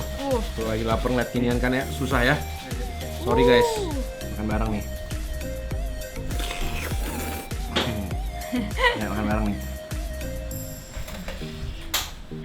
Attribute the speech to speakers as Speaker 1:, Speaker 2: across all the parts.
Speaker 1: Tuh lagi lapar ngeliat ginian kan ya, susah ya. Sorry guys, makan bareng nih. Ya makan bareng nih.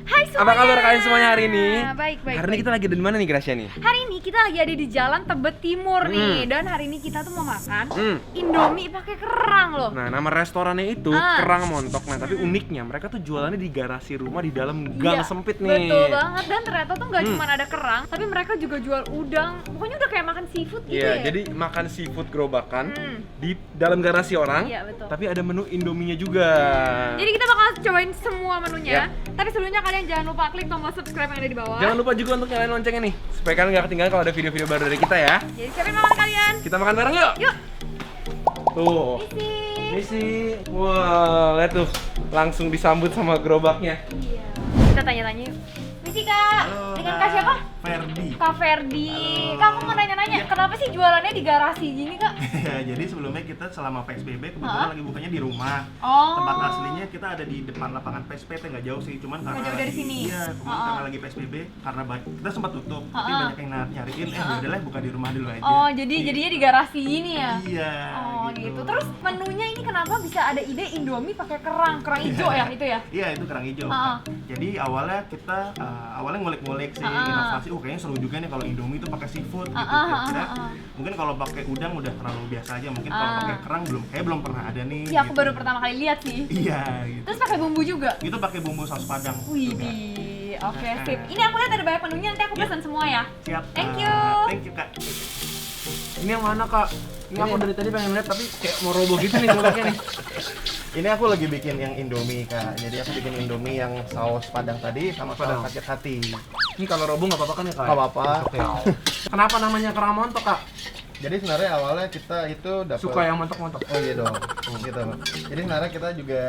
Speaker 2: Hai semuanya.
Speaker 1: Apa kabar kalian semuanya hari ini?
Speaker 2: Baik.
Speaker 1: Hari ini kita lagi ada di mana nih Gracia nih?
Speaker 2: Hari ini kita lagi ada di Jalan Tebet Timur nih. Dan hari ini kita tuh mau makan Indomie pakai kerang loh.
Speaker 1: Nah, nama restorannya itu Kerang Montok. Nah, tapi uniknya mereka tuh jualannya di garasi rumah di dalam gang sempit nih.
Speaker 2: Betul banget, dan ternyata tuh nggak cuma ada kerang, tapi mereka juga jual udang. Pokoknya udah kayak makan seafood gitu ya.
Speaker 1: Jadi makan seafood gerobakan di dalam garasi orang.
Speaker 2: Iya, betul.
Speaker 1: Tapi ada menu Indominya juga.
Speaker 2: Jadi kita bakal cobain semua menunya. Tapi sebelumnya kalian jangan lupa klik tombol subscribe yang ada di bawah.
Speaker 1: Jangan lupa juga untuk nyalain loncengnya nih, supaya kalian nggak ketinggalan kalau ada video-video baru dari kita ya.
Speaker 2: Jadi siapin makan kalian.
Speaker 1: Kita makan bareng yuk.
Speaker 2: Yuk.
Speaker 1: Tuh. Misi. Wah, lihat tuh. Langsung disambut sama gerobaknya.
Speaker 2: Iya. Kita tanya-tanya yuk. Misi Kak.
Speaker 3: Halo,
Speaker 2: Dengan
Speaker 3: Kak.
Speaker 2: Kak siapa?
Speaker 3: Ferdi.
Speaker 2: Kak Ferdi.
Speaker 3: Halo.
Speaker 2: Kak, aku mau nanya-nanya, kenapa sih jualannya di garasi gini Kak?
Speaker 3: Ya, jadi sebelumnya kita selama PSBB kebetulan lagi bukanya di rumah.
Speaker 2: Oh.
Speaker 3: Tempat aslinya kita ada di depan lapangan PSPT, nggak jauh sih, cuman karena
Speaker 2: Nggak jauh dari
Speaker 3: lagi,
Speaker 2: sini?
Speaker 3: Iya, cuman karena lagi PSBB, karena kita sempat tutup, tapi banyak yang nyariin, udahlah buka di rumah dulu aja.
Speaker 2: Oh, jadinya di garasi gini ya?
Speaker 3: Iya.
Speaker 2: Oh gitu. Terus menunya ini kenapa bisa ada ide Indomie pakai kerang hijau ya itu ya?
Speaker 3: Iya, itu kerang hijau. Jadi awalnya kita ngulik-ngulik sih, inovasi. Kayaknya seru juga nih kalau Indomie itu pakai seafood gitu. Kira-kira mungkin kalau pakai udang udah terlalu biasa aja. Mungkin kalau pakai kerang belum pernah ada nih.
Speaker 2: Iya, aku
Speaker 3: gitu.
Speaker 2: baru pertama kali lihat sih.
Speaker 3: Iya, gitu.
Speaker 2: Terus pakai bumbu juga?
Speaker 3: Itu pakai bumbu saus padang.
Speaker 2: Widih, oke sip. Ini aku lihat ada banyak menunya, nanti aku pesan semua ya.
Speaker 3: Siap.
Speaker 2: Thank you.
Speaker 3: Thank you, Kak.
Speaker 1: Ini yang mana kak? Ini aku dari tadi pengen lihat tapi kayak mau roboh gitu nih gerobaknya nih.
Speaker 3: Ini aku lagi bikin yang Indomie, Kak. Jadi aku bikin Indomie yang saus padang tadi sama saus sakit hati.
Speaker 1: Ini kalau roboh nggak apa-apa kan ya kak?
Speaker 3: Nggak apa-apa.
Speaker 1: Oke. Kenapa namanya Kerang Montok kak?
Speaker 3: Jadi sebenarnya awalnya kita itu dapat
Speaker 1: Suka yang montok-montok.
Speaker 3: Oh iya dong. Gitu. Jadi sebenarnya kita juga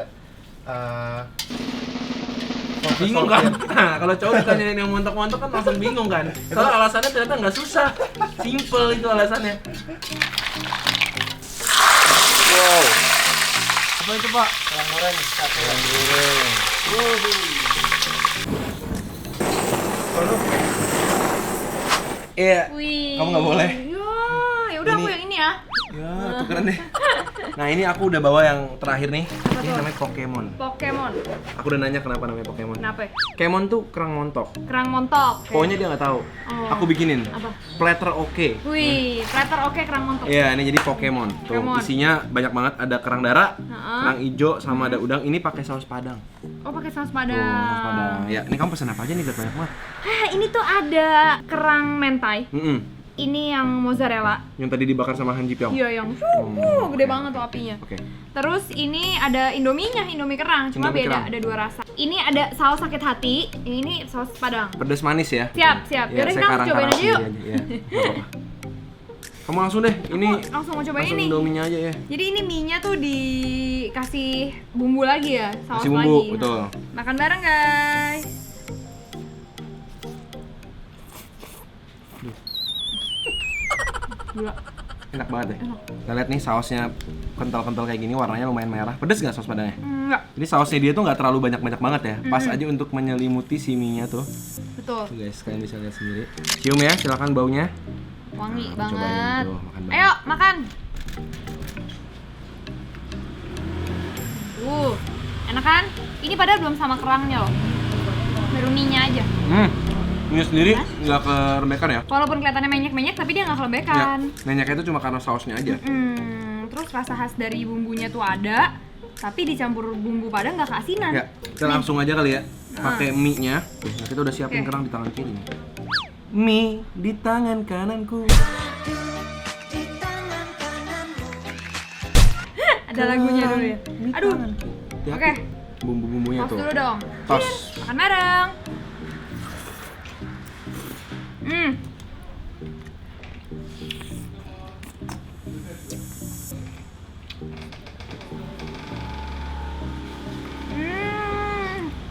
Speaker 1: Bingung kan? Nah, kalau cowok ditanyain yang montok-montok kan langsung bingung kan? Soalnya alasannya ternyata nggak susah, simple itu alasannya. Wow. Apa itu pak?
Speaker 3: Kerang goreng, satu kerang goreng.
Speaker 1: Iya.
Speaker 2: Wih.
Speaker 1: Kamu nggak boleh.
Speaker 2: Ya udah aku
Speaker 1: Ini-
Speaker 2: yang ini ya.
Speaker 1: Ya, tukeran deh. Nah, ini aku udah bawa yang terakhir nih. Ini namanya Pokemon.
Speaker 2: Pokemon.
Speaker 1: Aku udah nanya kenapa namanya Pokemon.
Speaker 2: Kenapa?
Speaker 1: Pokemon tuh kerang montok.
Speaker 2: Kerang montok.
Speaker 1: Pokoknya dia nggak tahu.
Speaker 2: Oh.
Speaker 1: Aku bikinin.
Speaker 2: Apa?
Speaker 1: Platter oke.
Speaker 2: Wih, platter oke kerang montok.
Speaker 1: Iya, ini jadi Pokemon. Tuh,
Speaker 2: Pokemon.
Speaker 1: isinya banyak banget. Ada kerang darah,
Speaker 2: Heeh.
Speaker 1: kerang hijau, sama ada udang. Ini pakai saus padang.
Speaker 2: Oh, pakai saus
Speaker 1: Tuh, saus padang.
Speaker 2: padang.
Speaker 1: Ya, ini kamu pesen apa aja nih? Biar banyak banget.
Speaker 2: Ini tuh ada kerang mentai. Ini yang mozzarella.
Speaker 1: Yang tadi dibakar sama Han Ji Pyong.
Speaker 2: Iya, yang gede banget tuh apinya.
Speaker 1: Oke.
Speaker 2: Terus ini ada Indominya, Indomie kerang, cuma
Speaker 1: Indomie
Speaker 2: beda,
Speaker 1: kerang.
Speaker 2: ada dua rasa. Ini ada saus sakit hati, ini saus padang.
Speaker 1: Pedas manis ya.
Speaker 2: Siap.
Speaker 1: Ya,
Speaker 2: Yaudah,
Speaker 1: saya
Speaker 2: kita
Speaker 1: karang-karang
Speaker 2: cobain aja yuk.
Speaker 1: sendiri aja. Ya, nggak apa-apa. Kamu langsung deh. Ini
Speaker 2: Langsung mau cobain
Speaker 1: langsung
Speaker 2: ini.
Speaker 1: Indominya aja ya.
Speaker 2: Jadi ini mie-nya tuh dikasih bumbu lagi ya, saus
Speaker 1: Kasih bumbu,
Speaker 2: lagi.
Speaker 1: betul.
Speaker 2: Makan bareng guys. Gila.
Speaker 1: Enak banget deh. Kita lihat nih sausnya kental-kental kayak gini, warnanya lumayan merah. Pedes nggak saus padangnya?
Speaker 2: Enggak,
Speaker 1: Ini sausnya dia tuh nggak terlalu banyak-banyak banget ya. Pas aja untuk menyelimuti si mie-nya tuh.
Speaker 2: betul.
Speaker 1: Tuh guys, kalian bisa lihat sendiri. Cium ya, silakan baunya.
Speaker 2: Wangi
Speaker 1: Nah, cobain
Speaker 2: banget.
Speaker 1: tuh, makan bareng.
Speaker 2: Ayo, makan. Enak kan? Ini padahal belum sama kerangnya loh. Baru mie-nya aja.
Speaker 1: Mie sendiri nggak kerembekan ya?
Speaker 2: Walaupun kelihatannya menyek-menyek, tapi dia nggak
Speaker 1: Ya,
Speaker 2: kelembekan.
Speaker 1: nenyaknya itu cuma karena sausnya aja.
Speaker 2: Terus rasa khas dari bumbunya tuh ada, tapi dicampur bumbu padang nggak keasinan.
Speaker 1: Ya, kita langsung aja kali ya. Pakai mie-nya. Nah, kita udah siapin
Speaker 2: Oke.
Speaker 1: kerang di tangan kiri nih. Mie di tangan kananku.
Speaker 2: Ada lagunya dulu ya. Aduh,
Speaker 1: Hati-hati.
Speaker 2: Oke.
Speaker 1: Bumbu-bumbunya
Speaker 2: tos
Speaker 1: tuh.
Speaker 2: dulu dong.
Speaker 1: Tos.
Speaker 2: Makan bareng.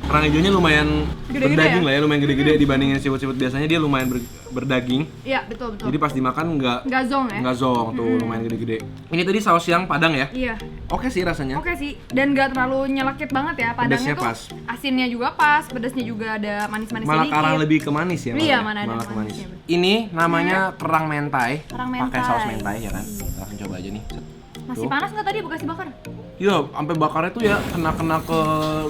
Speaker 1: Kerang hijaunya lumayan
Speaker 2: Gede-gede
Speaker 1: berdaging
Speaker 2: ya?
Speaker 1: lah ya, lumayan gede-gede dibandingin siput-siput biasanya dia lumayan berdaging.
Speaker 2: Iya, betul.
Speaker 1: Jadi pas dimakan
Speaker 2: Nggak zong ya?
Speaker 1: nggak zong tuh, lumayan gede-gede. Ini tadi saus yang Padang ya?
Speaker 2: Iya.
Speaker 1: Oke sih rasanya.
Speaker 2: Oke sih, dan nggak terlalu nyelekit banget ya. Padangnya
Speaker 1: Pedasnya
Speaker 2: tuh
Speaker 1: pas.
Speaker 2: asinnya juga pas, pedasnya juga ada manis-manisnya
Speaker 1: Malah
Speaker 2: dikit.
Speaker 1: karang lebih ke manis ya.
Speaker 2: Iya,
Speaker 1: malah.
Speaker 2: mana ada
Speaker 1: Malah ke manis.
Speaker 2: manisnya.
Speaker 1: Ini namanya kerang mentai.
Speaker 2: Kerang
Speaker 1: Pakai
Speaker 2: mentai.
Speaker 1: saus mentai ya kan? Kita akan coba aja nih. Set.
Speaker 2: Masih
Speaker 1: Tuh.
Speaker 2: panas nggak tadi bekas dibakar?
Speaker 1: Iya, sampai bakarnya tuh ya kena ke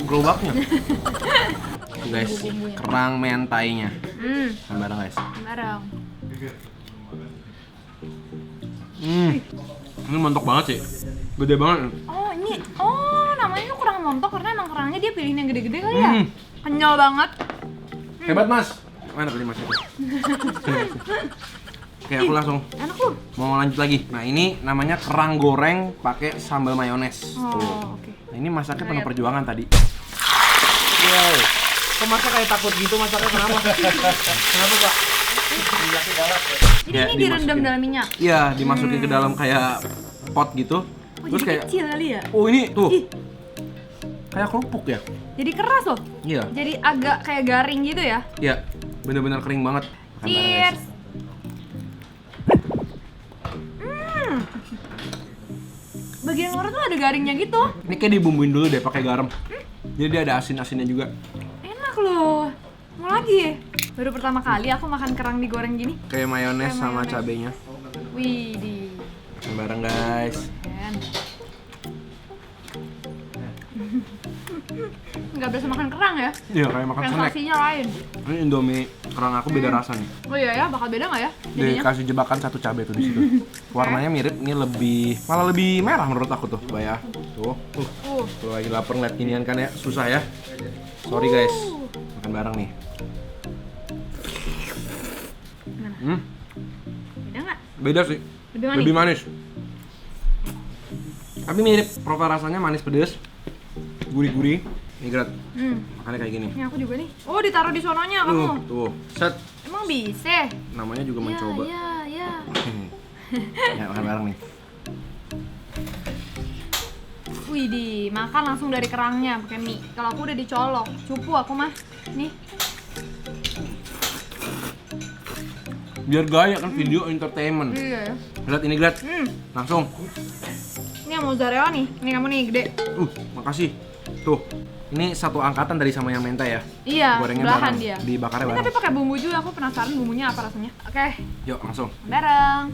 Speaker 1: gerobaknya. Tuh guys,
Speaker 2: Bumbu-bumbunya.
Speaker 1: kerang mentainya. Bareng guys.
Speaker 2: Bareng.
Speaker 1: Ini montok banget sih. Gede banget.
Speaker 2: Namanya tuh kerang montok karena emang kerangnya dia pilihin yang gede-gede kali ya. Kenyal banget.
Speaker 1: Hebat Mas. Mana tadi Mas itu? Oke, aku langsung
Speaker 2: Enak loh.
Speaker 1: mau lanjut lagi. Nah, ini namanya kerang goreng pakai sambal mayones. Tuh.
Speaker 2: Oh, oke.
Speaker 1: Nah, ini masaknya penuh
Speaker 2: Lihat.
Speaker 1: perjuangan tadi. Wow. Kok masak kayak takut gitu masaknya kenapa? Kenapa, Pak?
Speaker 2: Jadi
Speaker 1: Ya,
Speaker 2: ini direndam
Speaker 1: dimasukin.
Speaker 2: dalam minyak.
Speaker 1: Iya, dimasukin ke dalam kayak pot gitu.
Speaker 2: Oh,
Speaker 1: Terus
Speaker 2: jadi
Speaker 1: kayak
Speaker 2: kecil kali ya?
Speaker 1: oh, ini tuh.
Speaker 2: Ih.
Speaker 1: Kayak kerupuk ya?
Speaker 2: Jadi keras loh.
Speaker 1: Iya.
Speaker 2: Jadi agak kayak garing gitu ya.
Speaker 1: Iya. Bener-bener kering banget. Makan bareng, guys.
Speaker 2: Cheers. Bagian luar tuh ada garingnya gitu.
Speaker 1: Ini kayak dibumbuin dulu deh pakai garam. Jadi dia ada asin-asinnya juga.
Speaker 2: Enak loh. Mau lagi? Baru pertama kali aku makan kerang digoreng gini.
Speaker 1: Kayak mayones
Speaker 2: Kayak
Speaker 1: sama
Speaker 2: mayones.
Speaker 1: cabenya.
Speaker 2: Wih, di.
Speaker 1: Makan bareng guys.
Speaker 2: Nggak berasa makan kerang ya?
Speaker 1: Iya kayak makan snack.
Speaker 2: Sensasinya lain.
Speaker 1: Ini Indomie kerang aku beda rasa nih.
Speaker 2: Oh iya ya, bakal beda nggak ya? Jadinya?
Speaker 1: Dikasih jebakan satu cabai tuh di situ. Warnanya mirip, ini malah lebih merah menurut aku tuh, Mbak ya. Tuh. Kalau lagi lapar ngeliat ginian kan ya, susah ya. Sorry guys. Makan bareng nih.
Speaker 2: Gimana? Beda nggak?
Speaker 1: Beda sih. Lebih manis. Tapi mirip, profil rasanya manis pedes. Gurih-gurih. Ini gerat. Makannya kayak gini.
Speaker 2: Ini aku juga nih. Oh, ditaruh di sononya kamu.
Speaker 1: Tuh. Set.
Speaker 2: Emang bisa?
Speaker 1: Namanya juga mencoba.
Speaker 2: Iya.
Speaker 1: Ya, makan bareng nih.
Speaker 2: Wih, makan langsung dari kerangnya pakai mie. Kalau aku udah dicolok, cupu aku mah. Nih.
Speaker 1: Biar gaya kan video entertainment.
Speaker 2: Iya ya.
Speaker 1: Lihat ini Grat. Langsung.
Speaker 2: Ini yang mozzarella nih. Ini kamu nih gede.
Speaker 1: Makasih. Tuh. Ini satu angkatan dari sama yang mentai ya.
Speaker 2: Iya,
Speaker 1: Gorengnya
Speaker 2: belahan
Speaker 1: bareng.
Speaker 2: dia.
Speaker 1: Dibakarnya
Speaker 2: Ini
Speaker 1: bareng.
Speaker 2: tapi pakai bumbu juga. Aku penasaran bumbunya apa rasanya. Oke,
Speaker 1: Yuk, langsung.
Speaker 2: bareng.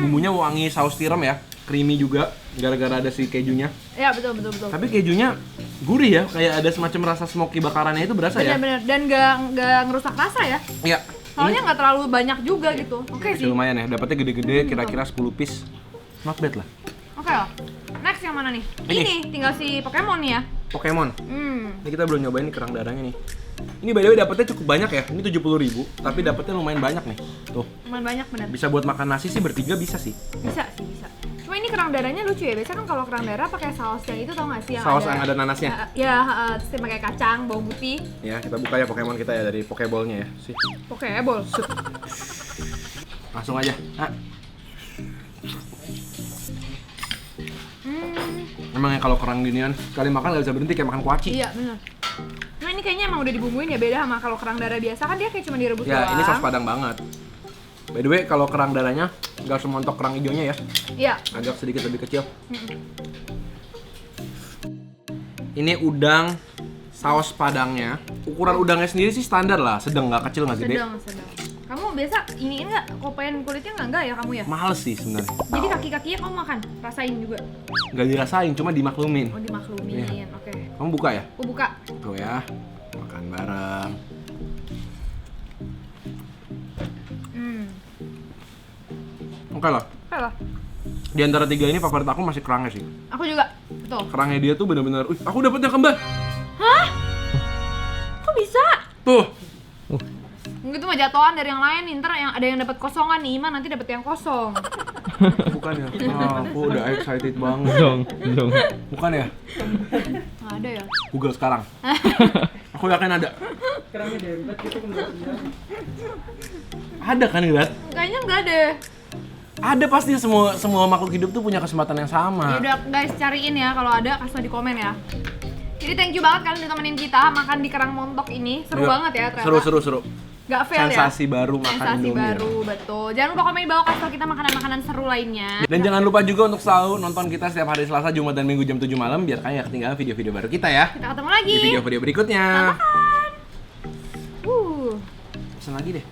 Speaker 1: Bumbunya wangi saus tiram ya. Creamy juga gara-gara ada si kejunya.
Speaker 2: Iya, betul.
Speaker 1: Tapi kejunya gurih ya, kayak ada semacam rasa smoky bakarannya itu berasa ya.
Speaker 2: Bener-bener dan nggak ngerusak rasa ya.
Speaker 1: Iya.
Speaker 2: Soalnya nggak terlalu banyak juga gitu. Oke sih.
Speaker 1: Lumayan ya, dapatnya gede-gede, kira-kira 10 piece. Not bad lah.
Speaker 2: Oke lah. Next yang mana nih?
Speaker 1: Ini.
Speaker 2: Tinggal si Pokemon nih ya.
Speaker 1: Pokemon. Ini kita belum nyobain nih kerang darahnya nih. Ini by the way dapatnya cukup banyak ya. Ini 70.000, tapi dapatnya lumayan banyak nih. Tuh.
Speaker 2: Lumayan banyak bener.
Speaker 1: Bisa buat makan nasi sih bertiga bisa sih.
Speaker 2: Bisa. Cuma ini kerang darahnya lucu ya. Biasanya kan kalau kerang darah pakai saus yang itu tau gak sih
Speaker 1: Saus yang ada nanasnya.
Speaker 2: Terus pakai kacang, bawang putih.
Speaker 1: Ya, kita buka ya Pokemon kita ya dari Pokeball-nya ya. Sih.
Speaker 2: Pokeball.
Speaker 1: Langsung aja. Emang ya kalau kerang ginian sekali makan nggak bisa berhenti kayak makan kuaci.
Speaker 2: Iya benar. Nah ini kayaknya emang udah dibumbuin ya, beda sama kalau kerang darah biasa kan dia kayak cuma direbus doang.
Speaker 1: Ya, ini saus Padang banget. By the way, kalau kerang darahnya nggak semontok kerang hijaunya ya.
Speaker 2: Iya.
Speaker 1: Agak sedikit lebih kecil. Ini udang saus Padangnya. Ukuran udangnya sendiri sih standar lah, sedang nggak kecil nggak gede.
Speaker 2: Sedang. Kamu biasa iniin nggak kopain kulitnya nggak ya kamu ya?
Speaker 1: Males sih sebenarnya.
Speaker 2: Jadi kaki-kakinya kamu makan, rasain juga.
Speaker 1: Nggak dirasain, cuma dimaklumin.
Speaker 2: Oh dimaklumin, oke.
Speaker 1: Kamu buka ya?
Speaker 2: Aku buka.
Speaker 1: Tuh ya, makan bareng. Oke lah.
Speaker 2: Oke lah.
Speaker 1: Di antara tiga ini favorit aku masih kerangnya sih.
Speaker 2: Aku juga, betul.
Speaker 1: Kerangnya dia tuh bener-bener, aku dapetnya kembar.
Speaker 2: Hah? Kok bisa?
Speaker 1: Tuh.
Speaker 2: Itu mah jatuhan dari yang lain, ntar yang ada yang dapat kosongan nih, Iman nanti dapat yang kosong.
Speaker 1: Bukan ya? Aku udah excited banget.
Speaker 4: Dong.
Speaker 1: Bukan ya?
Speaker 2: Nggak ada ya?
Speaker 1: Google sekarang. Aku yakin ada. Ada kan, Grat?
Speaker 2: Kayaknya nggak ada.
Speaker 1: Ada pasti, semua makhluk hidup tuh punya kesempatan yang sama.
Speaker 2: Ya udah guys, cariin ya kalau ada kasih di komen ya. Jadi thank you banget kalian udah temenin kita makan di Kerang Montok ini. Seru
Speaker 1: Iya.
Speaker 2: banget ya ternyata.
Speaker 1: Seru.
Speaker 2: Gak fail
Speaker 1: Sensasi
Speaker 2: ya?
Speaker 1: baru makan
Speaker 2: Sensasi
Speaker 1: Indomie.
Speaker 2: baru, betul. Jangan lupa komen di bawah kasih tau kita makanan-makanan seru lainnya.
Speaker 1: Dan jangan lupa juga untuk selalu nonton kita setiap hari Selasa, Jumat, dan Minggu jam 7 malam biar kalian gak ketinggalan video-video baru kita ya.
Speaker 2: Kita ketemu lagi.
Speaker 1: Di video-video berikutnya.
Speaker 2: Makan.
Speaker 1: Pesan lagi deh.